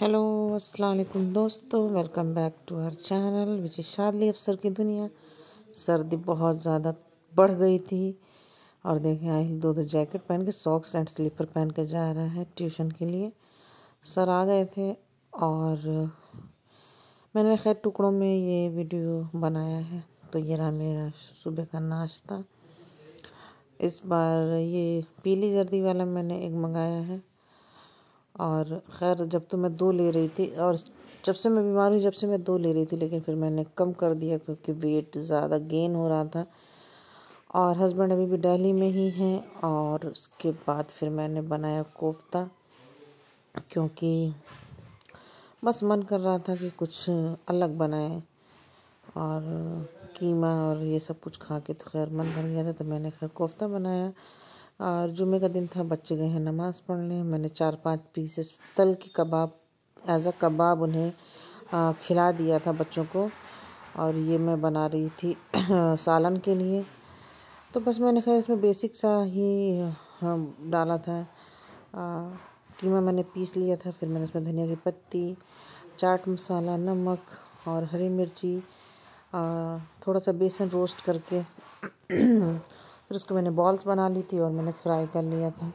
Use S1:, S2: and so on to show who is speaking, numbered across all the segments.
S1: Hello अस्सलाम वालेकुम दोस्तों, welcome back to our channel which is Shadli Afsar की दुनिया। सर्दी बहुत ज़्यादा बढ़ गई थी और देखें आहिल दो जैकेट पहन के सॉक्स एंड स्लीपर पहन के जा रहा है ट्यूशन के लिए। सर आ गए थे और मैंने खैर टुकड़ों में ये वीडियो बनाया है। तो ये रहा मेरा सुबह का नाश्ता। इस बार ये पीली जर्दी वाला मैंने एक मंगाया है और ख़ैर जब तो मैं 2 ले रही थी और जब से मैं बीमार हुई जब से मैं 2 ले रही थी, लेकिन फिर मैंने कम कर दिया क्योंकि वेट ज़्यादा गेन हो रहा था। और हस्बैंड अभी भी दिल्ली में ही हैं। और उसके बाद फिर मैंने बनाया कोफ्ता, क्योंकि बस मन कर रहा था कि कुछ अलग बनाए। और कीमा और ये सब कुछ खा के तो खैर मन भर गया था, तो मैंने खैर कोफ्ता बनाया। और जुमे का दिन था, बच्चे गए हैं नमाज़ पढ़ने। मैंने 4-5 पीसेस तल के कबाब एज अ कबाब उन्हें खिला दिया था बच्चों को। और ये मैं बना रही थी सालन के लिए। तो बस मैंने खैर इसमें बेसिक सा ही डाला था। कीमा मैंने पीस लिया था, फिर मैंने इसमें धनिया की पत्ती, चाट मसाला, नमक और हरी मिर्ची, थोड़ा सा बेसन रोस्ट करके फिर उसको मैंने बॉल्स बना ली थी और मैंने फ्राई कर लिया था।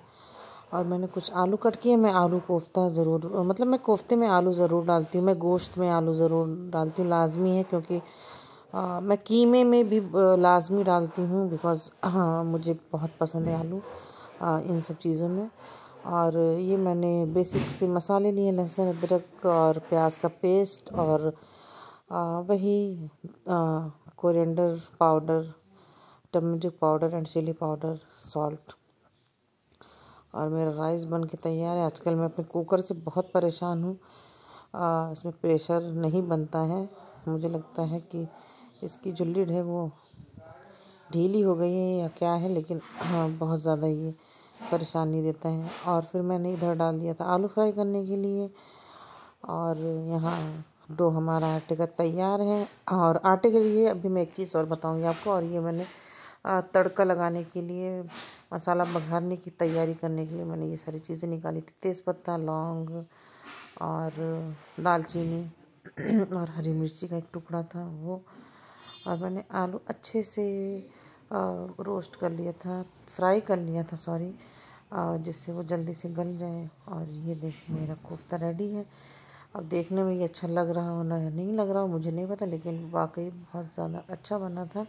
S1: और मैंने कुछ आलू कट किए। मैं आलू कोफ्ता ज़रूर, मतलब मैं कोफ्ते में आलू ज़रूर डालती हूँ, मैं गोश्त में आलू ज़रूर डालती हूँ, लाजमी है। क्योंकि मैं कीमे में भी लाजमी डालती हूँ, बिकॉज़ मुझे बहुत पसंद है आलू इन सब चीज़ों में। और ये मैंने बेसिक से मसाले लिए, लहसुन अदरक और प्याज का पेस्ट और वही coriander powder, turmeric powder and chilli powder, salt. और मेरा राइस बन के तैयार है। आजकल मैं अपने कुकर से बहुत परेशान हूँ। इसमें प्रेशर नहीं बनता है। मुझे लगता है कि इसकी जो लिड है वो ढीली हो गई है या क्या है, लेकिन बहुत ज़्यादा ये परेशानी देता है। और फिर मैंने इधर डाल दिया था आलू फ्राई करने के लिए। और यहाँ डो हमारा आटे का तैयार है। और आटे के लिए अभी मैं एक चीज़ और बताऊंगी आपको। और ये मैंने तड़का लगाने के लिए, मसाला बघारने की तैयारी करने के लिए मैंने ये सारी चीज़ें निकाली थी। तेज़पत्ता, लौंग और दालचीनी और हरी मिर्ची का एक टुकड़ा था वो। और मैंने आलू अच्छे से रोस्ट कर लिया था, फ्राई कर लिया था सॉरी, जिससे वो जल्दी से गल जाए। और ये देखिए मेरा कोफ्ता रेडी है। अब देखने में ये अच्छा लग रहा हो ना नहीं लग रहा हो मुझे नहीं पता, लेकिन वाकई बहुत ज़्यादा अच्छा बना था।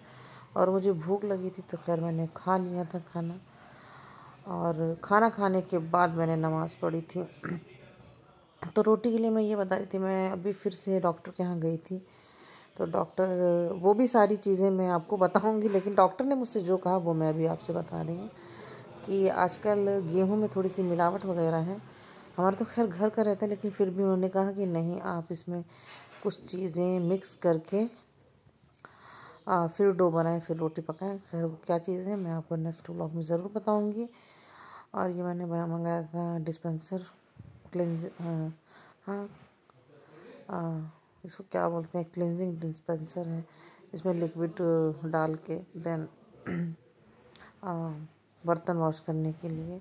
S1: और मुझे भूख लगी थी तो खैर मैंने खा लिया था खाना। और खाना खाने के बाद मैंने नमाज़ पढ़ी थी। तो रोटी के लिए मैं ये बता रही थी, मैं अभी फिर से डॉक्टर के यहाँ गई थी। तो डॉक्टर, वो भी सारी चीज़ें मैं आपको बताऊंगी, लेकिन डॉक्टर ने मुझसे जो कहा वो मैं अभी आपसे बता रही हूँ कि आजकल गेहूं में थोड़ी सी मिलावट वगैरह है। हमारा तो खैर घर का रहता है, लेकिन फिर भी उन्होंने कहा कि नहीं, आप इसमें कुछ चीज़ें मिक्स करके फिर डो बनाएं, फिर रोटी पकाएं। खैर वो क्या चीज़ है मैं आपको नेक्स्ट व्लॉग में ज़रूर बताऊंगी। और ये मैंने मंगाया था डिस्पेंसर क्लेंज, हाँ इसको क्या बोलते हैं, क्लेंजिंग डिस्पेंसर है। इसमें लिक्विड डाल के देन बर्तन वॉश करने के लिए।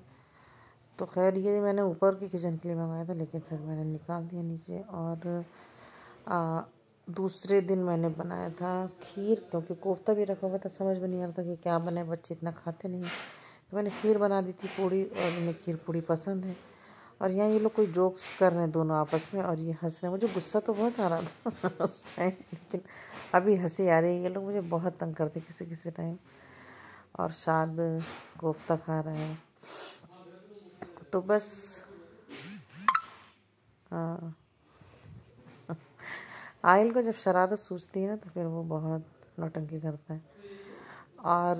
S1: तो खैर ये मैंने ऊपर की किचन के लिए मंगाया था, लेकिन फिर मैंने निकाल दिया नीचे। और दूसरे दिन मैंने बनाया था खीर, क्योंकि कोफ्ता भी रखा हुआ था, समझ में नहीं आ रहा था कि क्या बनाए, बच्चे इतना खाते नहीं। तो मैंने खीर बना दी थी पूड़ी, और उन्हें खीर पूड़ी पसंद है। और यहाँ ये लोग कोई जोक्स कर रहे हैं दोनों आपस में और ये हंस रहे हैं। मुझे गुस्सा तो बहुत आ रहा था उस टाइम, लेकिन अभी हंसी आ रही है। ये लोग मुझे बहुत तंग करते किसी किसी टाइम। और शाद कोफ्ता खा रहे हैं। तो बस आयल को जब शरारत सूझती है ना तो फिर वो बहुत नौटंकी करता है। और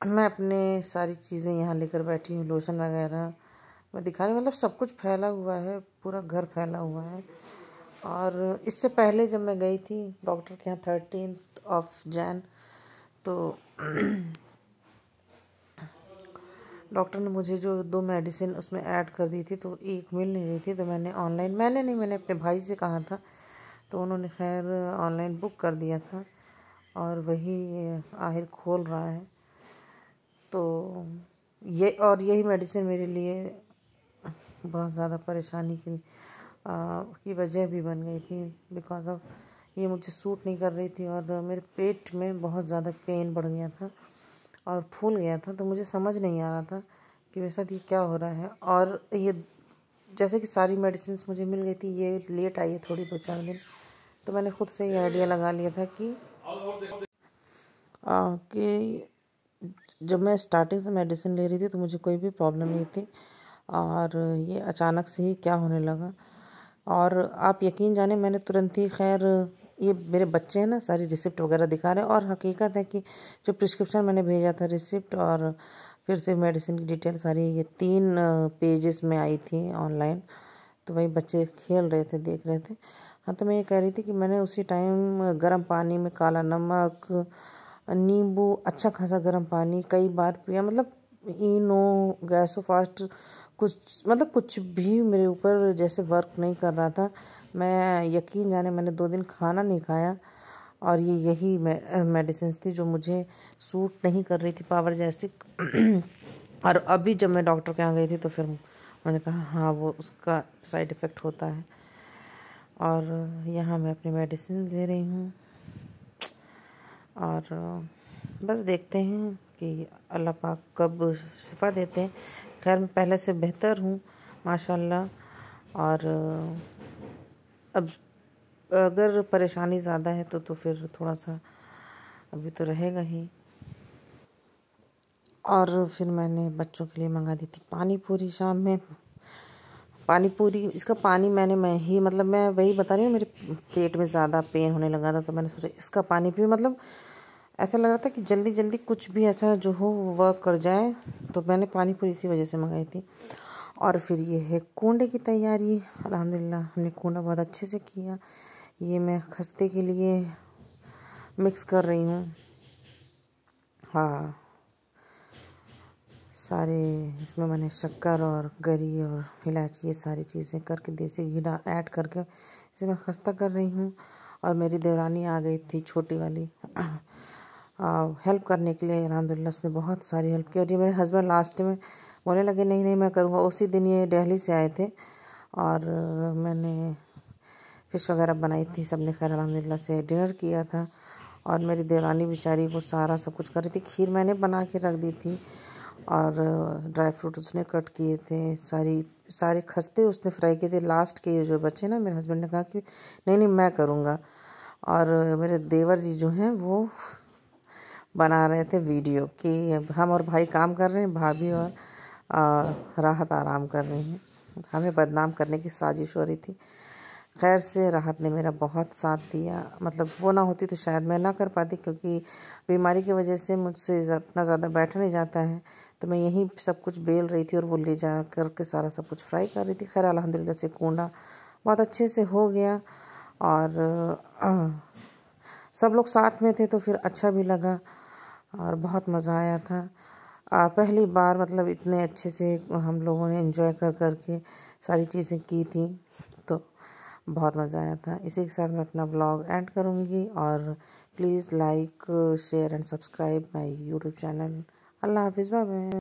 S1: मैं अपने सारी चीज़ें यहाँ लेकर बैठी हूँ, लोशन वगैरह मैं दिखा रही, मतलब सब कुछ फैला हुआ है, पूरा घर फैला हुआ है। और इससे पहले जब मैं गई थी डॉक्टर के यहाँ 13 जनवरी, तो डॉक्टर ने मुझे जो 2 मेडिसिन उसमें ऐड कर दी थी, तो एक मिल नहीं रही थी। तो मैंने ऑनलाइन, मैंने अपने भाई से कहा था, तो उन्होंने खैर ऑनलाइन बुक कर दिया था और वही आखिर खोल रहा है। तो ये, और यही मेडिसिन मेरे लिए बहुत ज़्यादा परेशानी की वजह भी बन गई थी। बिकॉज ऑफ ये मुझे सूट नहीं कर रही थी और मेरे पेट में बहुत ज़्यादा पेन बढ़ गया था और फूल गया था। तो मुझे समझ नहीं आ रहा था कि मेरे साथ ये क्या हो रहा है। और ये जैसे कि सारी मेडिसिन मुझे मिल गई थी, ये लेट आई है थोड़ी 2-4 दिन। तो मैंने खुद से ये आइडिया लगा लिया था कि जब मैं स्टार्टिंग से मेडिसिन ले रही थी तो मुझे कोई भी प्रॉब्लम नहीं थी, और ये अचानक से ही क्या होने लगा। और आप यकीन जाने मैंने तुरंत ही, खैर ये मेरे बच्चे हैं ना, सारी रिसिप्ट वगैरह दिखा रहे हैं। और हकीकत है कि जो प्रिस्क्रिप्शन मैंने भेजा था, रिसिप्ट और फिर से मेडिसिन की डिटेल सारी ये 3 पेजेस में आई थी ऑनलाइन। तो वही बच्चे खेल रहे थे, देख रहे थे। हाँ, तो मैं ये कह रही थी कि मैंने उसी टाइम गर्म पानी में काला नमक, नींबू, अच्छा खासा गर्म पानी कई बार पिया। मतलब इनो, गैसोफास्ट, कुछ भी मेरे ऊपर जैसे वर्क नहीं कर रहा था। मैं यकीन जाने मैंने 2 दिन खाना नहीं खाया, और ये यही मेडिसिन थी जो मुझे सूट नहीं कर रही थी, पावर जैसी। और अभी जब मैं डॉक्टर के यहाँ गई थी तो फिर मैंने कहा हाँ, वो उसका साइड इफ़ेक्ट होता है। और यहाँ मैं अपनी मेडिसिन ले रही हूँ, और बस देखते हैं कि अल्लाह पाक कब शिफा देते हैं। खैर मैं पहले से बेहतर हूँ माशाल्लाह। और अब अगर परेशानी ज़्यादा है तो फिर थोड़ा सा अभी तो रहेगा ही। और फिर मैंने बच्चों के लिए मंगा दी थी पानी पूरी शाम में। पानी पूरी, इसका पानी मैं वही बता रही हूँ, मेरे पेट में ज़्यादा पेन होने लगा था तो मैंने सोचा इसका पानी पी। मतलब ऐसा लग रहा था कि जल्दी जल्दी कुछ भी ऐसा जो हो वो वर्क कर जाए। तो मैंने पानी पूरी इसी वजह से मंगाई थी। और फिर ये है कूंडे की तैयारी। अल्हम्दुलिल्लाह हमने कूंडा बहुत अच्छे से किया। ये मैं खस्ते के लिए मिक्स कर रही हूँ। हाँ, सारे इसमें मैंने शक्कर और गरी और इलायची, ये सारी चीज़ें करके देसी घी ऐड करके इसे मैं खस्ता कर रही हूँ। और मेरी देवरानी आ गई थी, छोटी वाली, हेल्प करने के लिए। अल्हम्दुलिल्लाह उसने बहुत सारी हेल्प की। और ये मेरे हस्बैंड लास्ट में बोलने लगे नहीं नहीं मैं करूँगा। उसी दिन ये दिल्ली से आए थे और मैंने फ़िश वगैरह बनाई थी। सब ने खैर अल्हम्दुलिल्लाह से डिनर किया था। और मेरी देवरानी बेचारी वो सारा सब कुछ कर रही थी। खीर मैंने बना के रख दी थी और ड्राई फ्रूट उसने कट किए थे। सारे खस्ते उसने फ्राई किए थे। लास्ट के जो बच्चे ना, मेरे हस्बैंड ने कहा कि नहीं नहीं मैं करूँगा। और मेरे देवर जी जो हैं वो बना रहे थे वीडियो कि हम और भाई काम कर रहे हैं, भाभी और राहत आराम कर रही हैं। हमें बदनाम करने की साजिश हो रही थी। खैर से राहत ने मेरा बहुत साथ दिया। मतलब वो ना होती तो शायद मैं ना कर पाती, क्योंकि बीमारी की वजह से मुझसे इतना ज़्यादा बैठा नहीं जाता है। तो मैं यहीं सब कुछ बेल रही थी और वो ले जा करके सारा सब कुछ फ्राई कर रही थी। खैर अल्हम्दुलिल्लाह से कूंडा बहुत अच्छे से हो गया। और सब लोग साथ में थे तो फिर अच्छा भी लगा और बहुत मज़ा आया था। पहली बार मतलब इतने अच्छे से हम लोगों ने एंजॉय कर करके सारी चीज़ें की थी, तो बहुत मज़ा आया था। इसी के साथ मैं अपना व्लॉग एंड करूँगी। और please like, share and subscribe my YouTube channel. अल्लाह हाफिज़, बाय बाय।